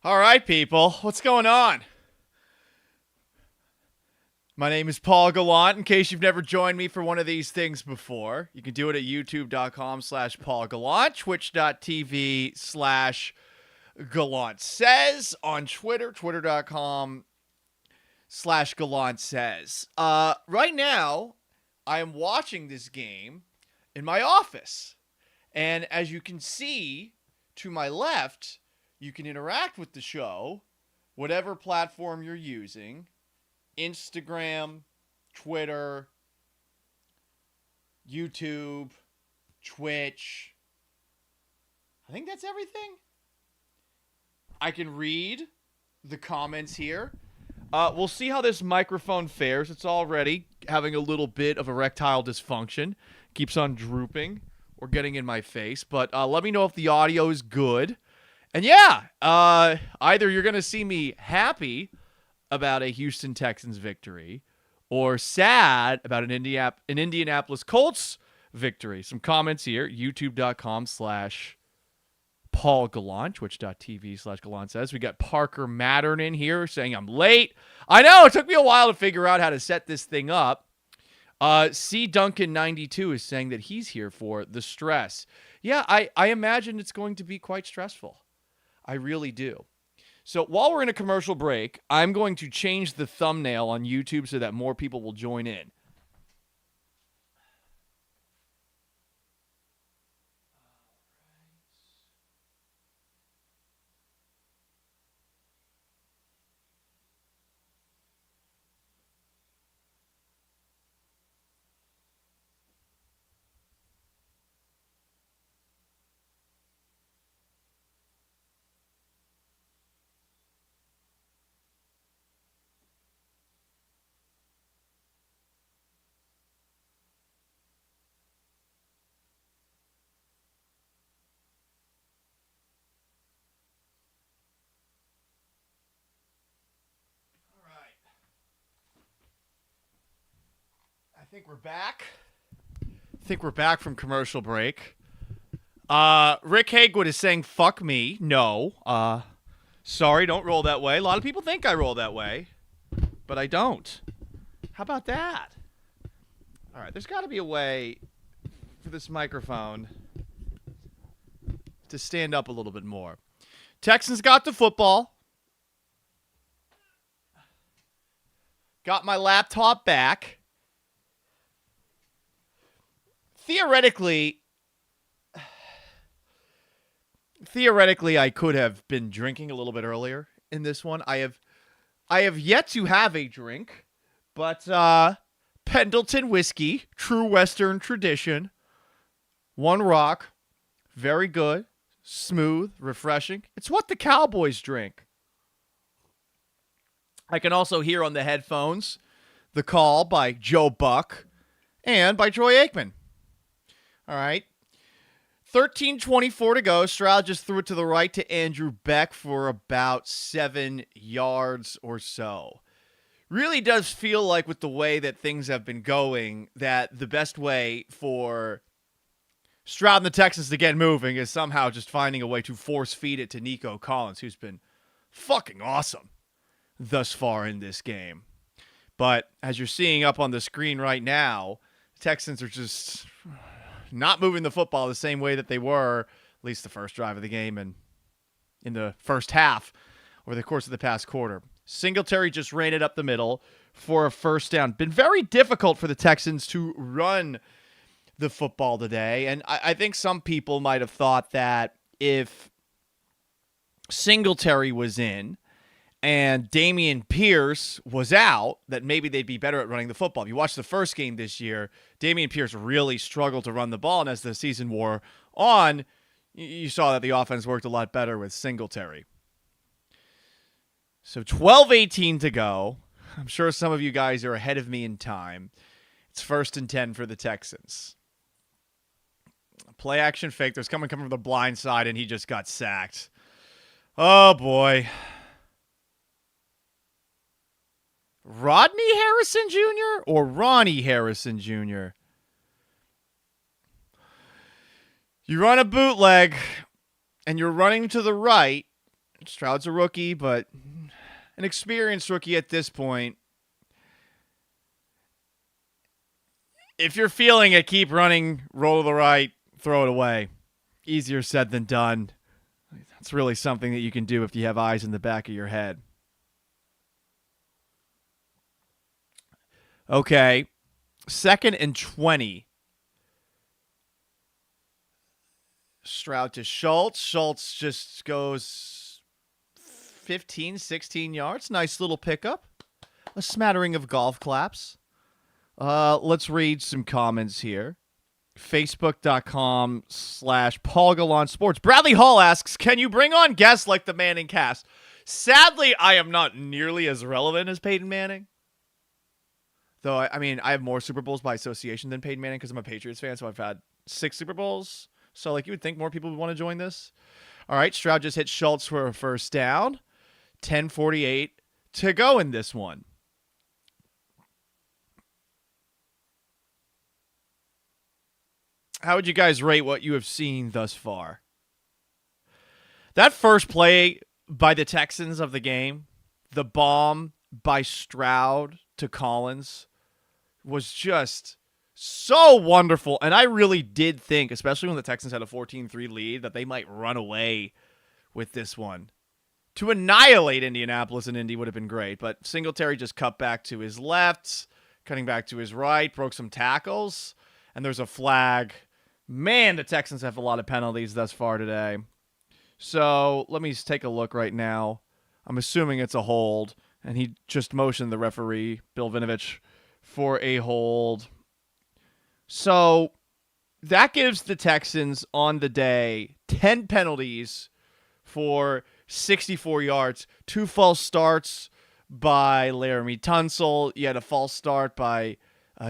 All right, people, what's going on? My name is Paul Gallant. In case you've never joined me for one of these things before, you can do it at youtube.com/Paul Gallant, twitch.tv/Gallant Says, on Twitter, twitter.com/Gallant Says. Right now, I am watching this game in my office. And as you can see to my left, you can interact with the show, whatever platform you're using. Instagram, Twitter, YouTube, Twitch. I think that's everything. I can read the comments here. We'll see how this microphone fares. It's already having a little bit of erectile dysfunction. Keeps on drooping or getting in my face. But let me know if the audio is good. And yeah, either you're going to see me happy about a Houston Texans victory or sad about an Indianapolis Colts victory. Some comments here, youtube.com/Paul Gallant, twitch.tv/Gallant Says. We got Parker Mattern in here saying I'm late. I know, it took me a while to figure out how to set this thing up. C. Duncan 92 is saying that he's here for the stress. Yeah, I imagine it's going to be quite stressful. I really do. So while we're in a commercial break, I'm going to change the thumbnail on YouTube so that more people will join in. I think we're back from commercial break. Rick Hagewood is saying, fuck me. No. Sorry, don't roll that way. A lot of people think I roll that way, but I don't. How about that? All right, there's got to be a way for this microphone to stand up a little bit more. Texans got the football. Got my laptop back. Theoretically, I could have been drinking a little bit earlier in this one. I have yet to have a drink, but Pendleton whiskey, true Western tradition, one rock, very good, smooth, refreshing. It's what the Cowboys drink. I can also hear on the headphones the call by Joe Buck and by Troy Aikman. All right. 13:24 to go. Stroud just threw it to the right to Andrew Beck for about 7 yards or so. Really does feel like, with the way that things have been going, that the best way for Stroud and the Texans to get moving is somehow just finding a way to force feed it to Nico Collins, who's been fucking awesome thus far in this game. But as you're seeing up on the screen right now, the Texans are just not moving the football the same way that they were, at least the first drive of the game and in the first half over the course of the past quarter. Singletary just ran it up the middle for a first down. Been very difficult for the Texans to run the football today. And I think some people might have thought that if Singletary was in and Dameon Pierce was out, that maybe they'd be better at running the football. If you watch the first game this year, Dameon Pierce really struggled to run the ball, and as the season wore on, you saw that the offense worked a lot better with Singletary. So 12:18 to go. I'm sure some of you guys are ahead of me in time. It's 1st and 10 for the Texans. Play action fake. There's coming from the blind side, and he just got sacked. Oh, boy. Rodney Harrison Jr. or Ronnie Harrison Jr.? You run a bootleg, and you're running to the right Stroud's a rookie, but an experienced rookie at this point. If you're feeling it, keep running, roll to the right, throw it away. Easier said than done. That's really something that you can do if you have eyes in the back of your head. Okay. 2nd and 20. Stroud to Schultz. Schultz just goes 15, 16 yards. Nice little pickup. A smattering of golf claps. Let's read some comments here. Facebook.com/Paul Gallant Sports. Bradley Hall asks, can you bring on guests like the Manning cast? Sadly, I am not nearly as relevant as Peyton Manning. Though, I mean, I have more Super Bowls by association than Peyton Manning because I'm a Patriots fan, so I've had 6 Super Bowls. So, you would think more people would want to join this. All right, Stroud just hit Schultz for a first down. 10:48 to go in this one. How would you guys rate what you have seen thus far? That first play by the Texans of the game, the bomb by Stroud to Collins, was just so wonderful. And I really did think, especially when the Texans had a 14-3 lead, that they might run away with this one. To annihilate Indianapolis and Indy would have been great, but Singletary just cut back to his left, cutting back to his right, broke some tackles, and there's a flag. Man, the Texans have a lot of penalties thus far today. So let me take a look right now. I'm assuming it's a hold, and he just motioned the referee, Bill Vinovich, for a hold. So that gives the Texans on the day 10 penalties for 64 yards. 2 false starts by Laramie Tunsil. You had a false start by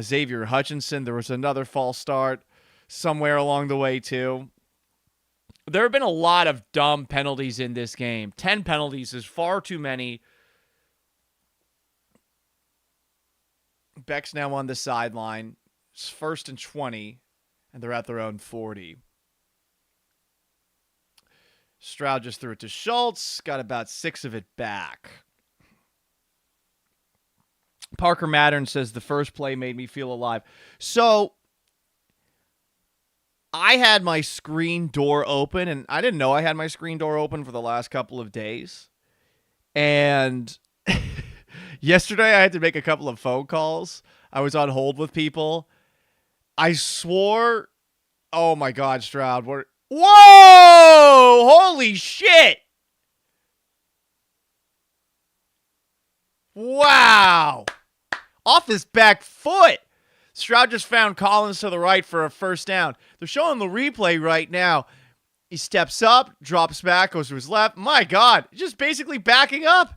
Xavier Hutchinson. There was another false start somewhere along the way, too. There have been a lot of dumb penalties in this game. 10 penalties is far too many. Beck's now on the sideline. It's 1st and 20, and they're at their own 40. Stroud just threw it to Schultz. Got about 6 of it back. Parker Mattern says the first play made me feel alive. So I had my screen door open, and I didn't know I had my screen door open for the last couple of days. And yesterday I had to make a couple of phone calls. I was on hold with people. I swore, oh my God, Stroud. Whoa! Holy shit! Wow! Off his back foot. Stroud just found Collins to the right for a first down. They're showing the replay right now. He steps up, drops back, goes to his left. My God, just basically backing up.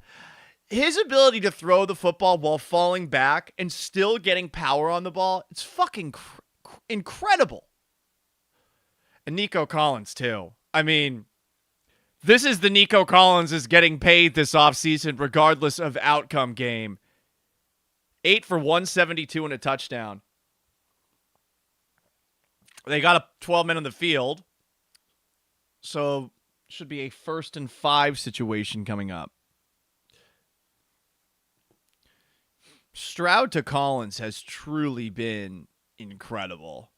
His ability to throw the football while falling back and still getting power on the ball, it's fucking incredible. And Nico Collins, too. I mean, this is the Nico Collins is getting paid this offseason regardless of outcome game. 8 for 172 and a touchdown. They got a 12 men on the field. So should be a 1st and 5 situation coming up. Stroud to Collins has truly been incredible.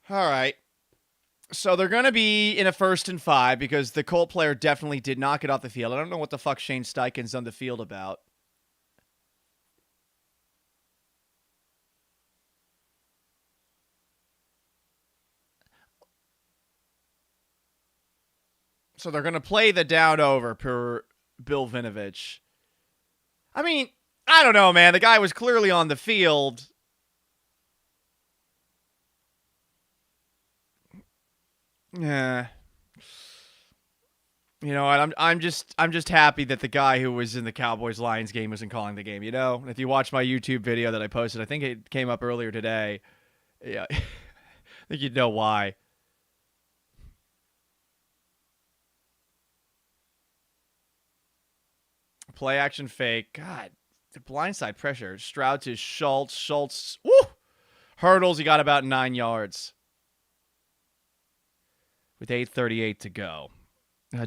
All right. So they're going to be in a 1st and 5 because the Colt player definitely did not get off the field. I don't know what the fuck Shane Steichen's on the field about. So they're going to play the down over per Bill Vinovich. I mean, I don't know, man. The guy was clearly on the field. Yeah. You know what? I'm just happy that the guy who was in the Cowboys-Lions game isn't calling the game, you know? If you watch my YouTube video that I posted, I think it came up earlier today. Yeah. I think you'd know why. Play action fake. God, the blindside pressure. Stroud to Schultz. Schultz. Woo! Hurdles. He got about 9 yards. With 8:38 to go.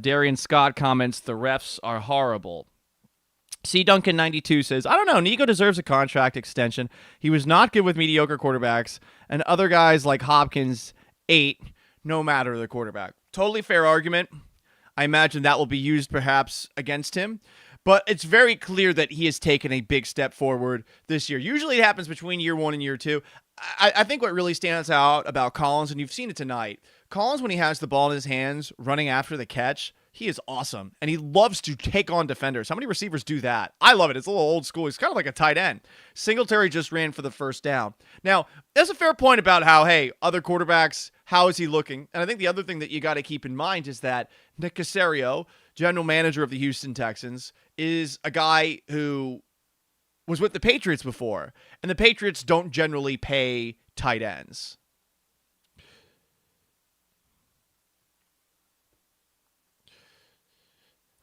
Darian Scott comments, the refs are horrible. C. Duncan 92 says, I don't know, Nico deserves a contract extension. He was not good with mediocre quarterbacks, and other guys like Hopkins, 8, no matter the quarterback. Totally fair argument. I imagine that will be used perhaps against him. But it's very clear that he has taken a big step forward this year. Usually it happens between year 1 and year 2. I think what really stands out about Collins, and you've seen it tonight, Collins, when he has the ball in his hands, running after the catch, he is awesome. And he loves to take on defenders. How many receivers do that? I love it. It's a little old school. He's kind of like a tight end. Singletary just ran for the first down. Now, there's a fair point about how, hey, other quarterbacks, how is he looking? And I think the other thing that you got to keep in mind is that Nick Caserio, general manager of the Houston Texans, is a guy who was with the Patriots before. And the Patriots don't generally pay tight ends.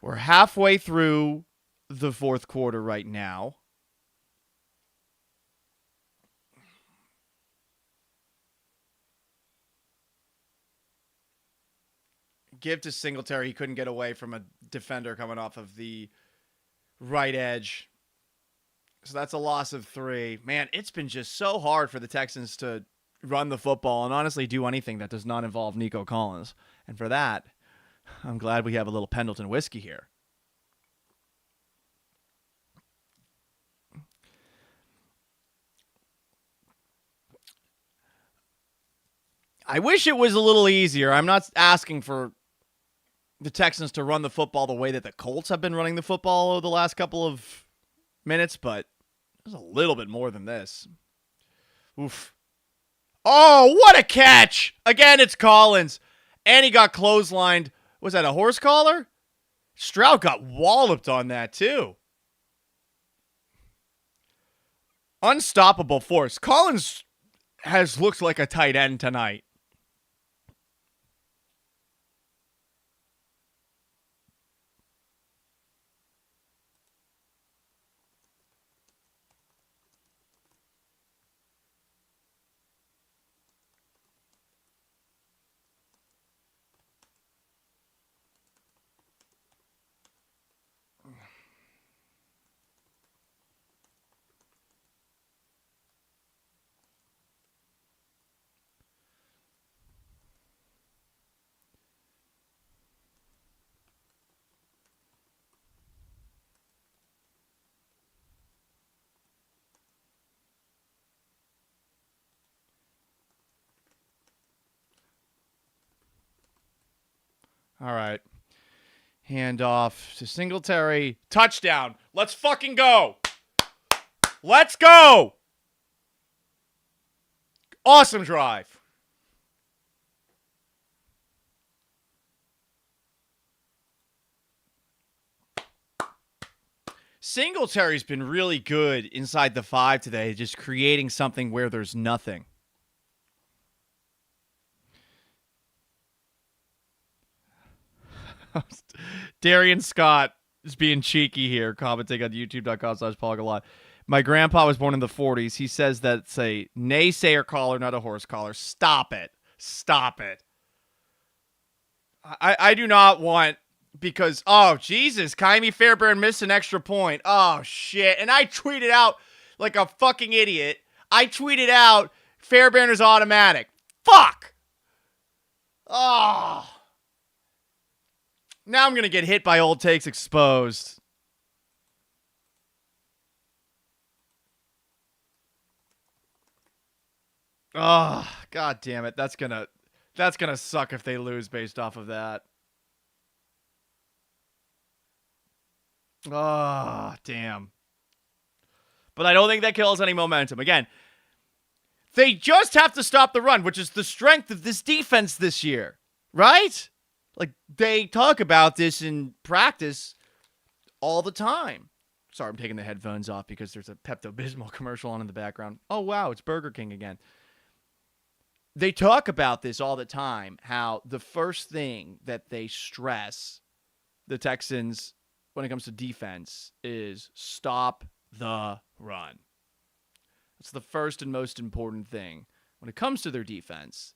We're halfway through the fourth quarter right now. Give to Singletary. He couldn't get away from a defender coming off of the right edge. So that's a loss of 3. Man, it's been just so hard for the Texans to run the football and honestly do anything that does not involve Nico Collins. And for that, I'm glad we have a little Pendleton whiskey here. I wish it was a little easier. I'm not asking for the Texans to run the football the way that the Colts have been running the football over the last couple of minutes, but there's a little bit more than this. Oof. Oh, what a catch! Again, it's Collins. And he got clotheslined. Was that a horse collar? Stroud got walloped on that, too. Unstoppable force. Collins has looked like a tight end tonight. All right. Hand off to Singletary. Touchdown. Let's fucking go. Let's go. Awesome drive. Singletary's been really good inside the 5 today, just creating something where there's nothing. Darian Scott is being cheeky here, commenting on youtube.com/PaulGalot. My grandpa was born in the 40s. He says that's a naysayer collar, not a horse collar. Stop it. Stop it. I do not want, because, oh, Jesus, Kaimi Fairbairn missed an extra point. Oh, shit. And I tweeted out like a fucking idiot. I tweeted out, Fairbairn is automatic. Fuck. Oh. Now I'm going to get hit by old takes exposed. Oh, god damn it. That's gonna suck if they lose based off of that. Oh, damn. But I don't think that kills any momentum. Again, they just have to stop the run, which is the strength of this defense this year. Right? Like, they talk about this in practice all the time. Sorry, I'm taking the headphones off because there's a Pepto-Bismol commercial on in the background. Oh, wow, it's Burger King again. They talk about this all the time, how the first thing that they stress, the Texans when it comes to defense is stop the run. That's the first and most important thing when it comes to their defense.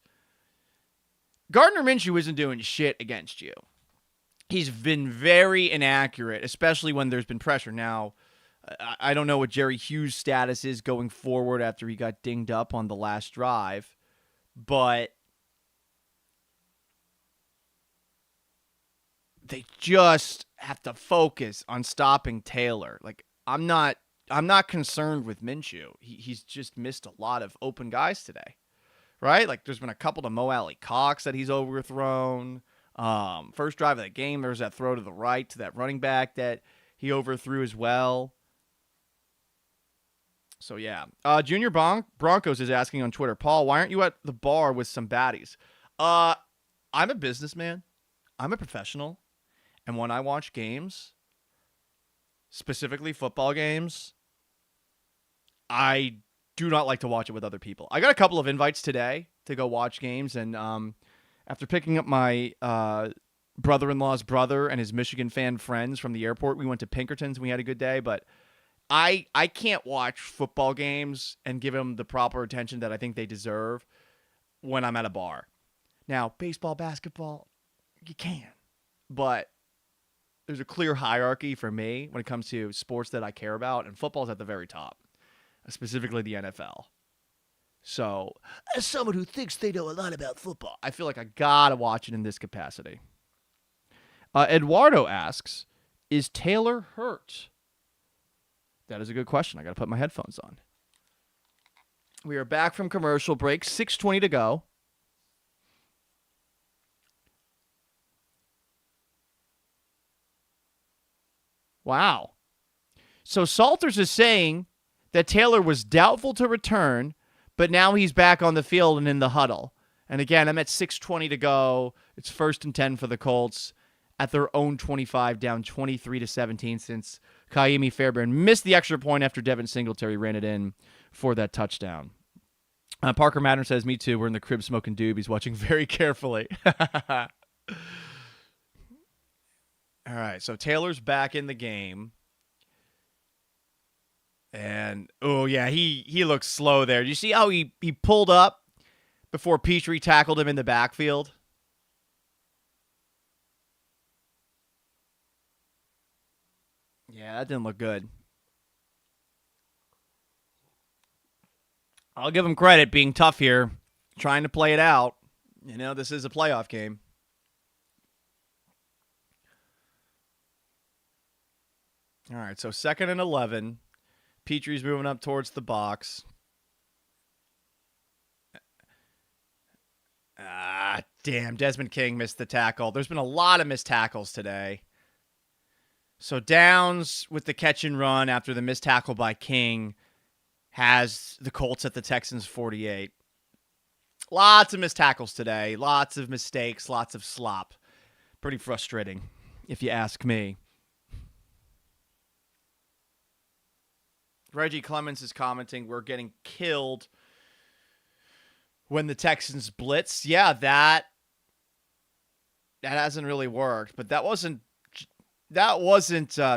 Gardner Minshew isn't doing shit against you. He's been very inaccurate, especially when there's been pressure. Now, I don't know what Jerry Hughes' status is going forward after he got dinged up on the last drive, but they just have to focus on stopping Taylor. Like, I'm not concerned with Minshew. He's just missed a lot of open guys today, right? Like, there's been a couple to Mo Alley Cox that he's overthrown. First drive of the game, there was that throw to the right to that running back that he overthrew as well. So, yeah. Junior Broncos is asking on Twitter, Paul, why aren't you at the bar with some baddies? I'm a businessman. I'm a professional. And when I watch games, specifically football games, I do not like to watch it with other people. I got a couple of invites today to go watch games, and after picking up my brother-in-law's brother and his Michigan fan friends from the airport, we went to Pinkerton's and we had a good day, but I can't watch football games and give them the proper attention that I think they deserve when I'm at a bar. Now, baseball, basketball, you can, but there's a clear hierarchy for me when it comes to sports that I care about, and football's at the very top, specifically the NFL. So, as someone who thinks they know a lot about football, I feel like I gotta watch it in this capacity. Eduardo asks, is Taylor hurt? That is a good question. I gotta put my headphones on. We are back from commercial break, 6:20 to go. Wow. So Salters is saying that Taylor was doubtful to return, but now he's back on the field and in the huddle. And again, I'm at 6:20 to go. It's 1st and 10 for the Colts at their own 25, down 23-17 since Kaimi Fairbairn missed the extra point after Devin Singletary ran it in for that touchdown. Parker Madden says, me too. We're in the crib smoking doobies, watching very carefully. All right, so Taylor's back in the game. And, oh, yeah, he looks slow there. Do you see how he pulled up before Petrie tackled him in the backfield? Yeah, that didn't look good. I'll give him credit being tough here, trying to play it out. You know, this is a playoff game. All right, so 2nd and 11. Petrie's moving up towards the box. Damn, Desmond King missed the tackle. There's been a lot of missed tackles today. So Downs with the catch and run after the missed tackle by King has the Colts at the Texans 48. Lots of missed tackles today. Lots of mistakes. Lots of slop. Pretty frustrating, if you ask me. Reggie Clemens is commenting, we're getting killed when the Texans blitz. Yeah, that hasn't really worked, but that wasn't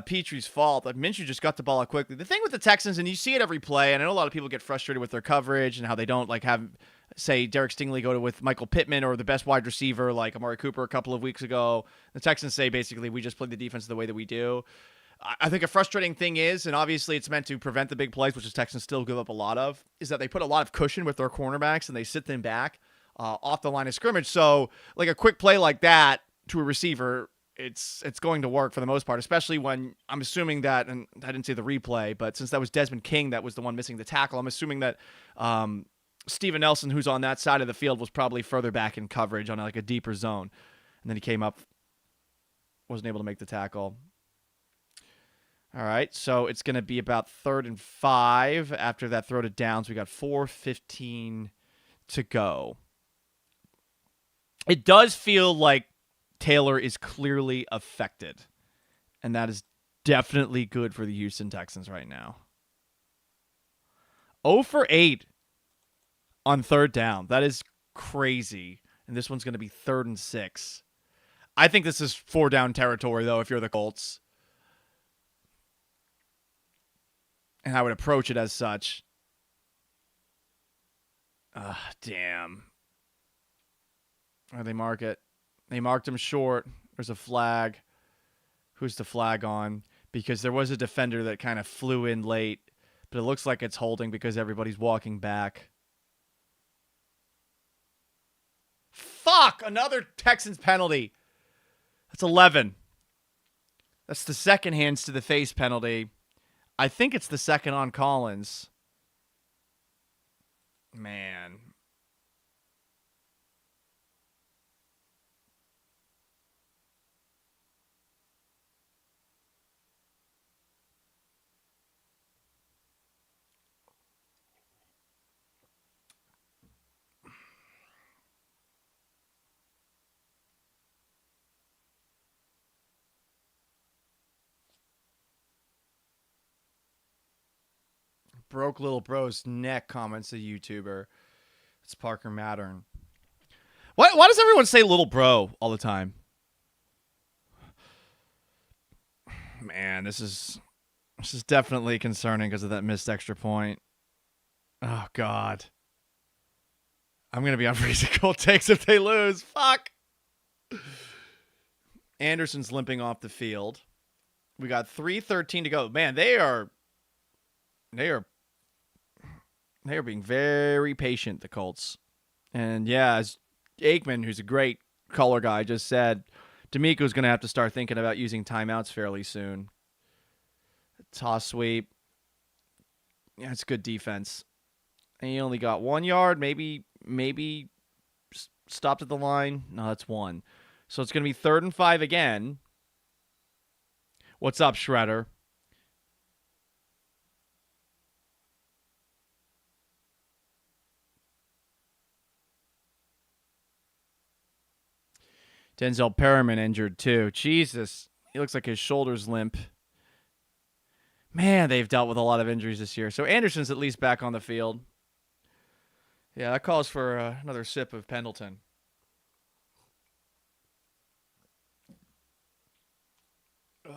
Petrie's fault. Minshew just got the ball out quickly. The thing with the Texans, and you see it every play, and I know a lot of people get frustrated with their coverage and how they don't like have, say, Derek Stingley go with Michael Pittman or the best wide receiver like Amari Cooper a couple of weeks ago. The Texans say basically we just play the defense the way that we do. I think a frustrating thing is, and obviously it's meant to prevent the big plays, which the Texans still give up a lot of, is that they put a lot of cushion with their cornerbacks and they sit them back off the line of scrimmage. So like a quick play like that to a receiver, it's going to work for the most part, especially when I'm assuming that, and I didn't see the replay, but since that was Desmond King that was the one missing the tackle, I'm assuming that Steven Nelson, who's on that side of the field, was probably further back in coverage on like a deeper zone. And then he came up, wasn't able to make the tackle. All right, so it's going to be about 3rd and 5 after that throw to Downs. We got 4:15 to go. It does feel like Taylor is clearly affected, and that is definitely good for the Houston Texans right now. 0 for 8 on 3rd down. That is crazy, and this one's going to be 3rd and 6. I think this is 4-down territory, though, if you're the Colts. And I would approach it as such. Damn. Where they mark it? They marked him short. There's a flag. Who's the flag on? Because there was a defender that kind of flew in late, but it looks like it's holding because everybody's walking back. Fuck! Another Texans penalty. That's 11. That's the second hands to the face penalty. I think it's the second on Collins. Man. Broke little bro's neck, comments a YouTuber. It's Parker Mattern. Why does everyone say little bro all the time? Man, this is definitely concerning because of that missed extra point. Oh, God. I'm going to be on freezing cold takes if they lose. Fuck. Anderson's limping off the field. We got 3:13 to go. Man, they are being very patient, the Colts. And yeah, as Aikman, who's a great color guy, just said, D'Amico's going to have to start thinking about using timeouts fairly soon. Toss sweep. Yeah, it's good defense. And he only got 1 yard, maybe stopped at the line. No, that's 1. So it's going to be 3rd and 5 again. What's up, Shredder? Denzel Perriman injured too. Jesus. He looks like his shoulder's limp. Man, they've dealt with a lot of injuries this year. So Anderson's at least back on the field. Yeah, that calls for another sip of Pendleton. Ugh.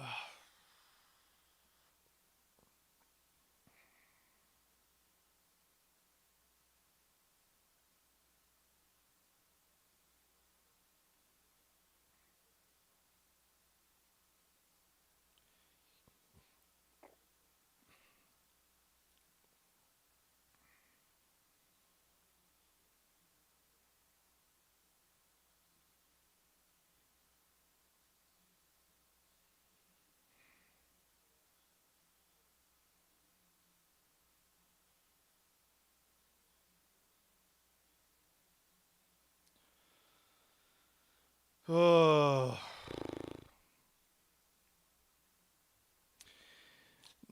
Oh.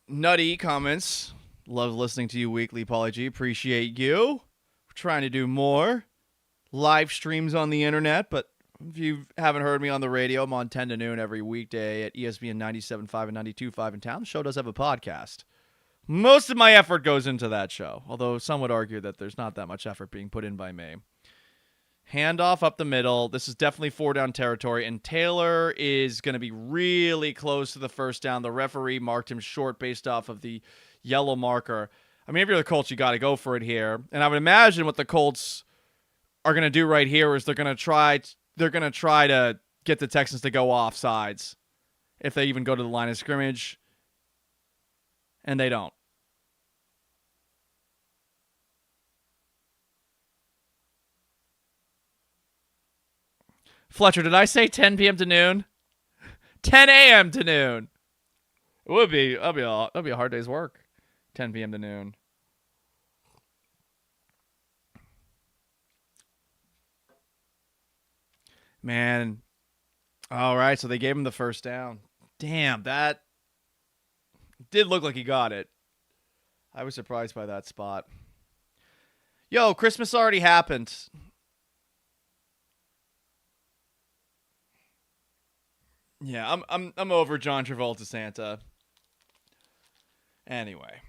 Nutty comments. Love listening to you weekly, Pauly G. Appreciate you. We're trying to do more live streams on the internet, but if you haven't heard me on the radio, I'm on 10 to noon every weekday at ESPN 97.5 and 92.5 in town. The show does have a podcast. Most of my effort goes into that show, although some would argue that there's not that much effort being put in by me. Handoff up the middle. This is definitely 4-down territory, and Taylor is going to be really close to the first down. The referee marked him short based off of the yellow marker. I mean, if you're the Colts, you got to go for it here. And I would imagine what the Colts are going to do right here is they're going to try to get the Texans to go off sides if they even go to the line of scrimmage, and they don't. Fletcher, did I say 10 p.m. to noon? 10 a.m. to noon. It would be. That'd be a hard day's work. 10 p.m. to noon. Man. All right, so they gave him the first down. Damn, that did look like he got it. I was surprised by that spot. Yo, Christmas already happened. Yeah, I'm over John Travolta Santa. Anyway.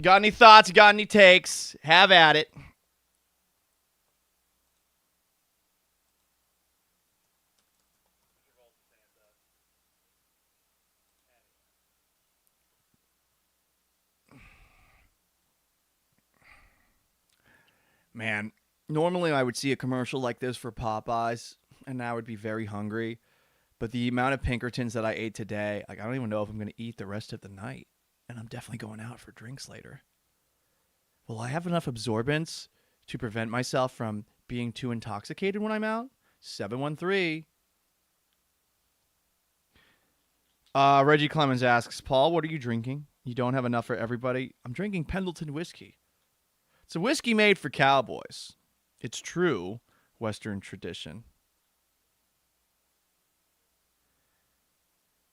Got any thoughts? Got any takes? Have at it. Man, normally I would see a commercial like this for Popeyes, and I would be very hungry. But the amount of Pinkertons that I ate today, like I don't even know if I'm going to eat the rest of the night. And I'm definitely going out for drinks later. Will I have enough absorbance to prevent myself from being too intoxicated when I'm out? 713. Reggie Clemens asks, Paul, what are you drinking? You don't have enough for everybody? I'm drinking Pendleton whiskey. It's a whiskey made for cowboys. It's true Western tradition.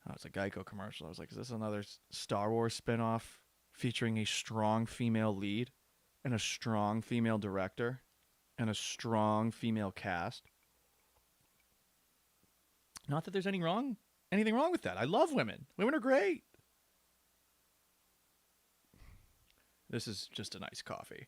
Oh, it's a Geico commercial. I was like, is this another Star Wars spinoff featuring a strong female lead and a strong female director and a strong female cast? Not that there's anything wrong with that. I love women. Women are great. This is just a nice coffee.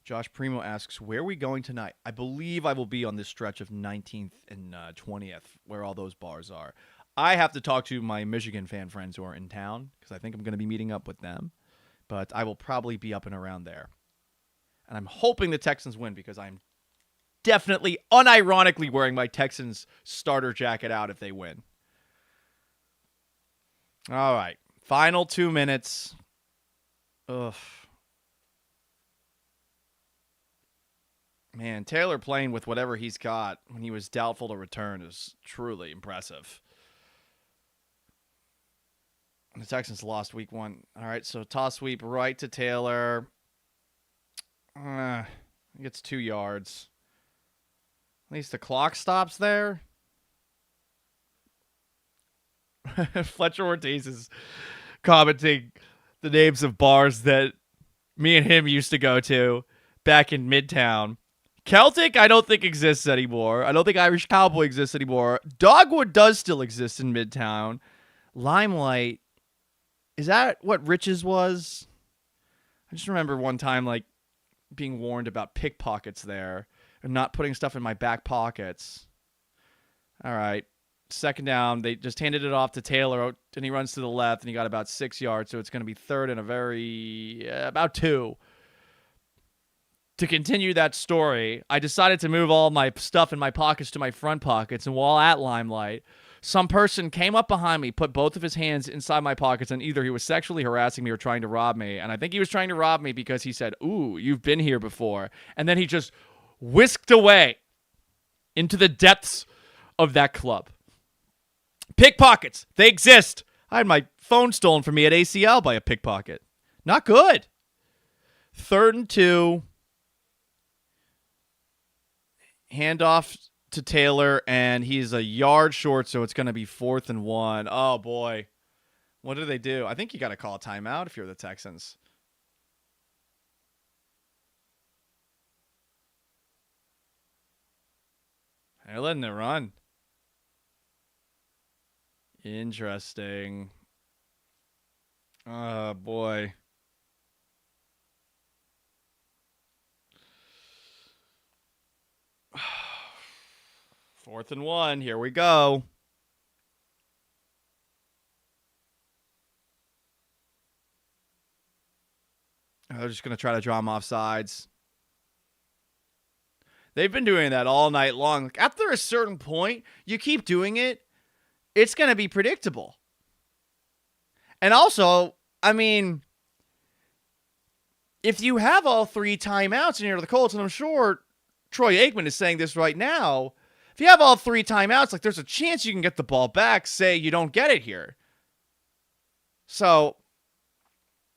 Josh Primo asks, where are we going tonight? I believe I will be on this stretch of 19th and 20th, where all those bars are. I have to talk to my Michigan fan friends who are in town, because I think I'm going to be meeting up with them. But I will probably be up and around there. And I'm hoping the Texans win, because I'm definitely, unironically wearing my Texans starter jacket out if they win. All right. Final 2 minutes. Ugh. Man, Taylor playing with whatever he's got when he was doubtful to return is truly impressive. The Texans lost week 1. All right, so toss sweep right to Taylor. He gets 2 yards. At least the clock stops there. Fletcher Ortiz is commenting the names of bars that me and him used to go to back in Midtown. Celtic, I don't think exists anymore. I don't think Irish Cowboy exists anymore. Dogwood does still exist in Midtown. Limelight, is that what Rich's was? I just remember one time, like, being warned about pickpockets there and not putting stuff in my back pockets. All right. Second down, they just handed it off to Taylor, and he runs to the left, and he got about 6 yards, so it's going to be third and about 2. To continue that story, I decided to move all my stuff in my pockets to my front pockets, and while at Limelight, some person came up behind me, put both of his hands inside my pockets, and either he was sexually harassing me or trying to rob me, and I think he was trying to rob me because he said, "Ooh, you've been here before," and then he just whisked away into the depths of that club. Pickpockets, they exist. I had my phone stolen from me at ACL by a pickpocket. Not good. 3rd and 2. Handoff to Taylor, and he's a yard short, so it's going to be 4th and 1. Oh, boy. What do they do? I think you got to call a timeout if you're the Texans. They're letting it run. Interesting. Oh, boy. Fourth and 1. Here we go. They're just going to try to draw him off sides. They've been doing that all night long. Like, after a certain point, you keep doing it, it's going to be predictable. And also, I mean, if you have all 3 timeouts and you're the Colts, and I'm sure Troy Aikman is saying this right now, if you have all 3 timeouts, like, there's a chance you can get the ball back, say you don't get it here. So,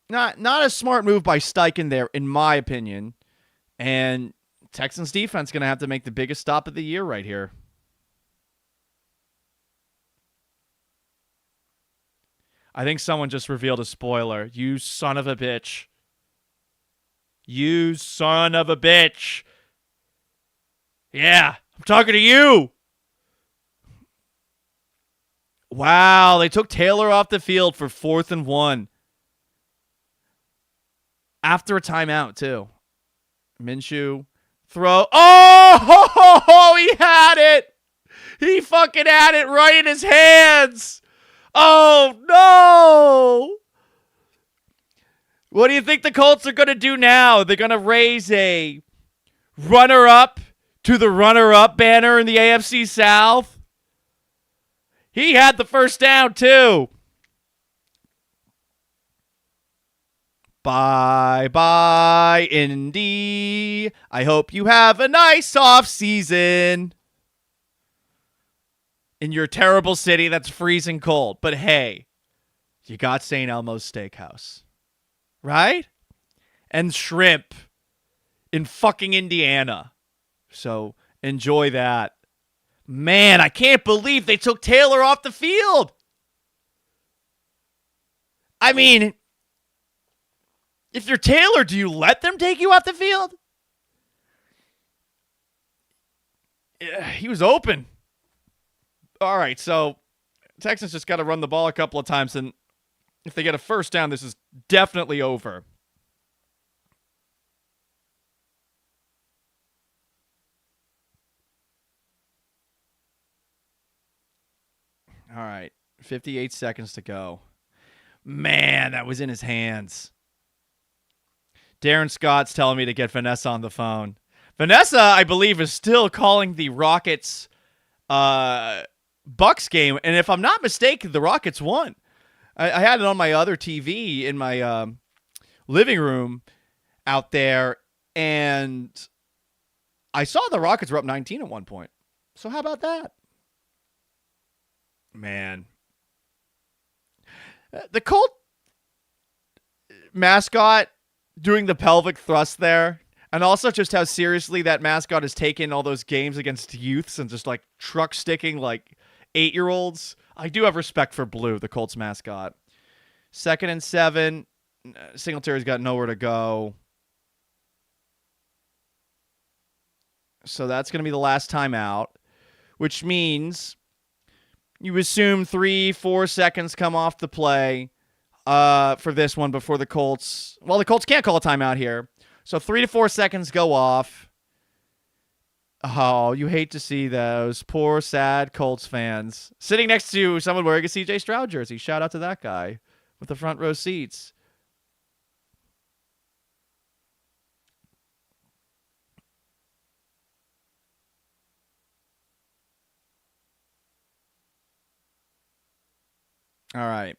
not a smart move by Steichen there, in my opinion. And Texans defense going to have to make the biggest stop of the year right here. I think someone just revealed a spoiler. You son of a bitch. You son of a bitch. Yeah, I'm talking to you. Wow, they took Taylor off the field for 4th and 1. After a timeout, too. Minshew, throw. Oh, he had it. He fucking had it right in his hands. Oh, no! What do you think the Colts are going to do now? They're going to raise a runner-up to the runner-up banner in the AFC South? He had the first down, too. Bye-bye, Indy. I hope you have a nice off-season in your terrible city that's freezing cold. But hey, you got St. Elmo's Steakhouse, right? And shrimp in fucking Indiana. So enjoy that. Man, I can't believe they took Taylor off the field. I mean, if you're Taylor, do you let them take you off the field? He was open. All right, so Texans just got to run the ball a couple of times, and if they get a first down, this is definitely over. All right, 58 seconds to go. Man, that was in his hands. Darren Scott's telling me to get Vanessa on the phone. Vanessa, I believe, is still calling the Rockets Bucks game, and if I'm not mistaken, the Rockets won. I had it on my other TV in my living room out there, and I saw the Rockets were up 19 at one point. So how about that? Man. The Colt mascot doing the pelvic thrust there, and also just how seriously that mascot has taken all those games against youths and just like truck sticking like 8-year-olds. I do have respect for Blue, the Colts mascot. 2nd and 7. Singletary's got nowhere to go. So that's going to be the last timeout, which means you assume 3-4 seconds come off the play for this one before the Colts. Well, the Colts can't call a timeout here. So 3 to 4 seconds go off. Oh, you hate to see those. Poor, sad Colts fans. Sitting next to someone wearing a CJ Stroud jersey. Shout out to that guy with the front row seats. All right.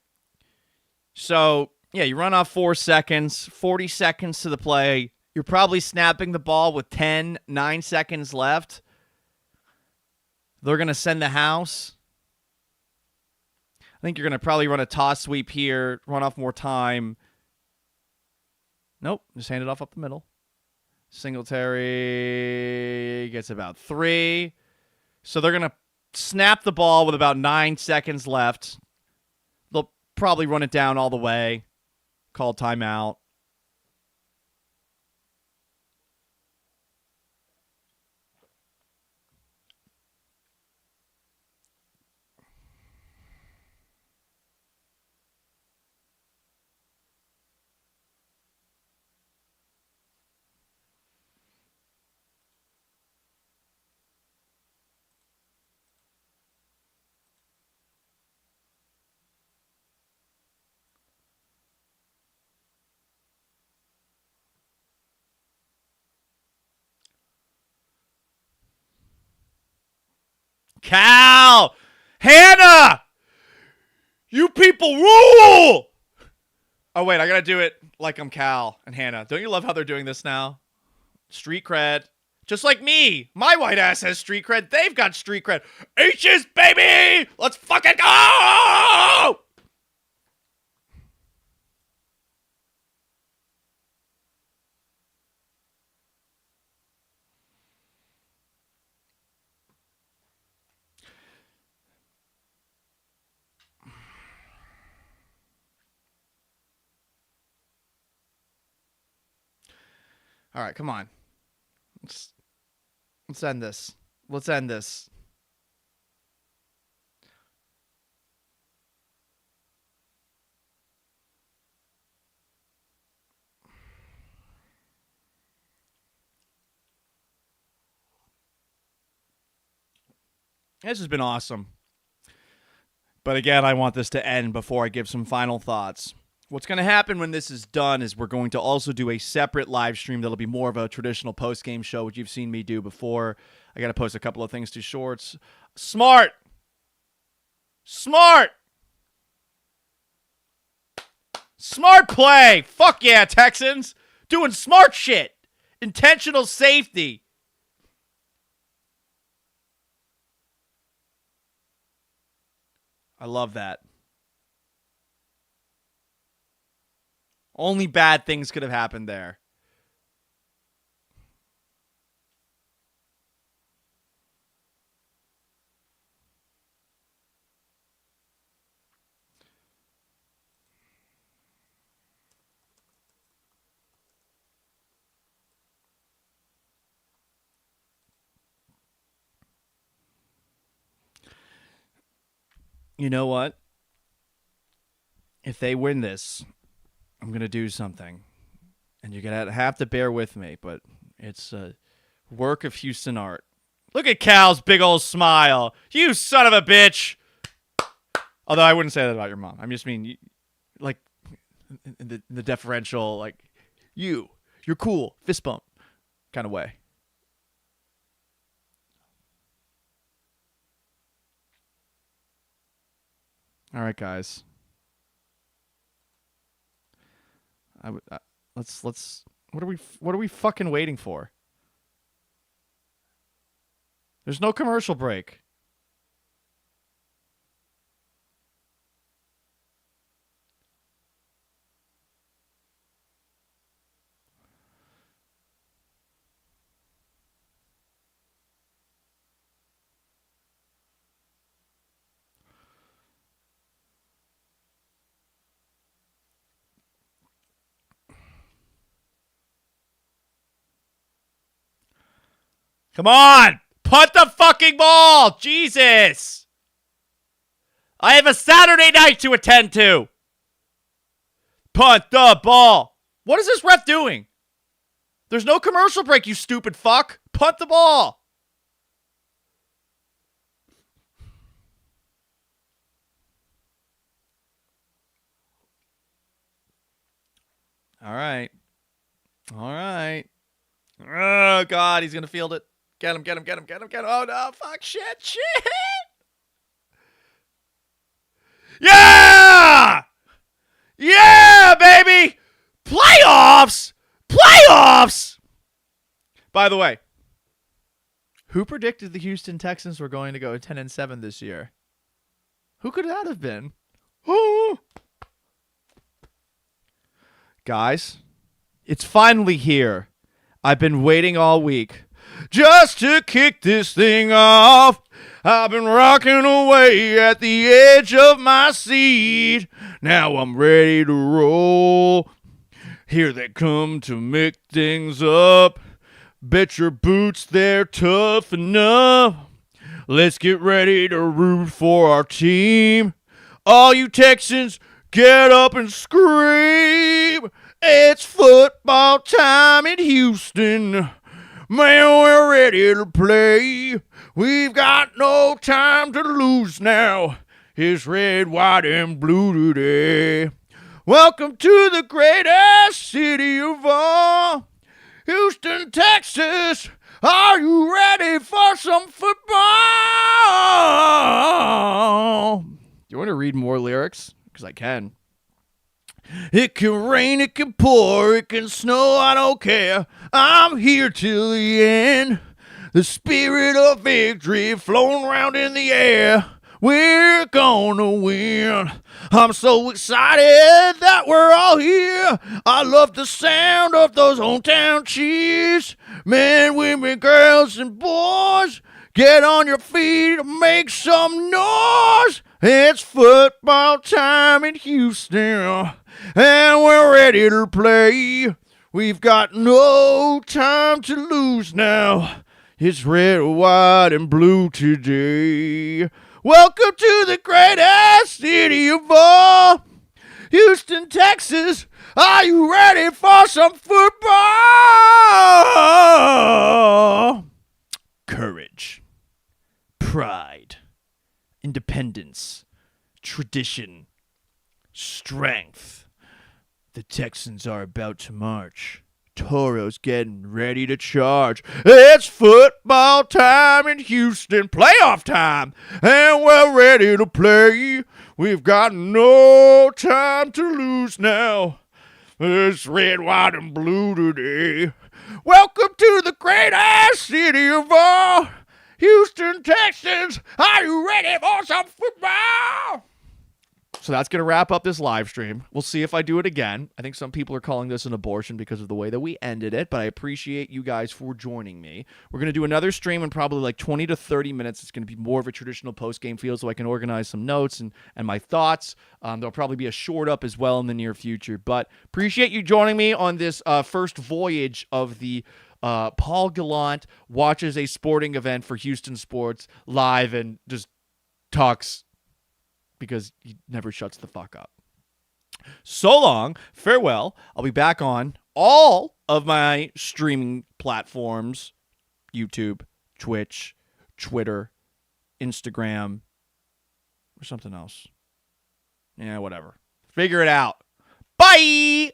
So, yeah, you run off 4 seconds, 40 seconds to the play. You're probably snapping the ball with 9 seconds left. They're going to send the house. I think you're going to probably run a toss sweep here, run off more time. Nope, just hand it off up the middle. Singletary gets about 3. So they're going to snap the ball with about 9 seconds left. They'll probably run it down all the way. Call timeout. Cal! Hannah! You people rule! Oh, wait, I gotta do it like I'm Cal and Hannah. Don't you love how they're doing this now? Street cred. Just like me. My white ass has street cred. They've got street cred. H's, baby! Let's fucking go! All right, come on. Let's end this. Let's end this. This has been awesome. But again, I want this to end before I give some final thoughts. What's going to happen when this is done is we're going to also do a separate live stream that'll be more of a traditional post-game show, which you've seen me do before. I got to post a couple of things to shorts. Smart! Smart play! Fuck yeah, Texans! Doing smart shit! Intentional safety. I love that. Only bad things could have happened there. You know what? If they win this, I'm going to do something. And you're going to have to bear with me, but it's a work of Houston art. Look at Cal's big old smile. You son of a bitch. Although I wouldn't say that about your mom. I just mean, like, in the deferential, like, you're cool, fist bump kind of way. All right, guys. Let's. What are we fucking waiting for? There's no commercial break. Come on! Punt the fucking ball! Jesus! I have a Saturday night to attend to! Punt the ball! What is this ref doing? There's no commercial break, you stupid fuck! Punt the ball! All right. Oh, God, he's going to field it. Get him. Oh, no, fuck, shit. Yeah! Yeah, baby! Playoffs! By the way, who predicted the Houston Texans were going to go 10-7 this year? Who could that have been? Guys, it's finally here. I've been waiting all week just to kick this thing off. I've been rocking away at the edge of my seat. Now I'm ready to roll. Here they come to mix things up. Bet your boots they're tough enough. Let's get ready to root for our team. All you Texans, get up and scream. It's football time in Houston. Man, we're ready to play. We've got no time to lose now. It's red, white, and blue today. Welcome to the greatest city of all, Houston, Texas. Are you ready for some football? Do you want to read more lyrics? Because I can. It can rain, it can pour, it can snow, I don't care. I'm here till the end. The spirit of victory flown around in the air. We're gonna win. I'm so excited that we're all here. I love the sound of those hometown cheers. Men, women, girls, and boys, get on your feet and make some noise. It's football time in Houston, and we're ready to play. We've got no time to lose now. It's red, white, and blue today. Welcome to the greatest city of all, Houston, Texas. Are you ready for some football? Courage, pride, independence, tradition, strength. The Texans are about to march. Toro's getting ready to charge. It's football time in Houston, playoff time, and we're ready to play. We've got no time to lose now. It's red, white, and blue today. Welcome to the great-ass city of all, Houston, Texans. Are you ready for some football? So that's going to wrap up this live stream. We'll see if I do it again. I think some people are calling this an abortion because of the way that we ended it, but I appreciate you guys for joining me. We're going to do another stream in probably like 20 to 30 minutes. It's going to be more of a traditional post-game feel so I can organize some notes and my thoughts. There'll probably be a short up as well in the near future, but appreciate you joining me on this first voyage of the Paul Gallant watches a sporting event for Houston sports live and just talks because he never shuts the fuck up. So long, farewell. I'll be back on all of my streaming platforms: YouTube, Twitch, Twitter, Instagram, or something else. Yeah, whatever. Figure it out. Bye!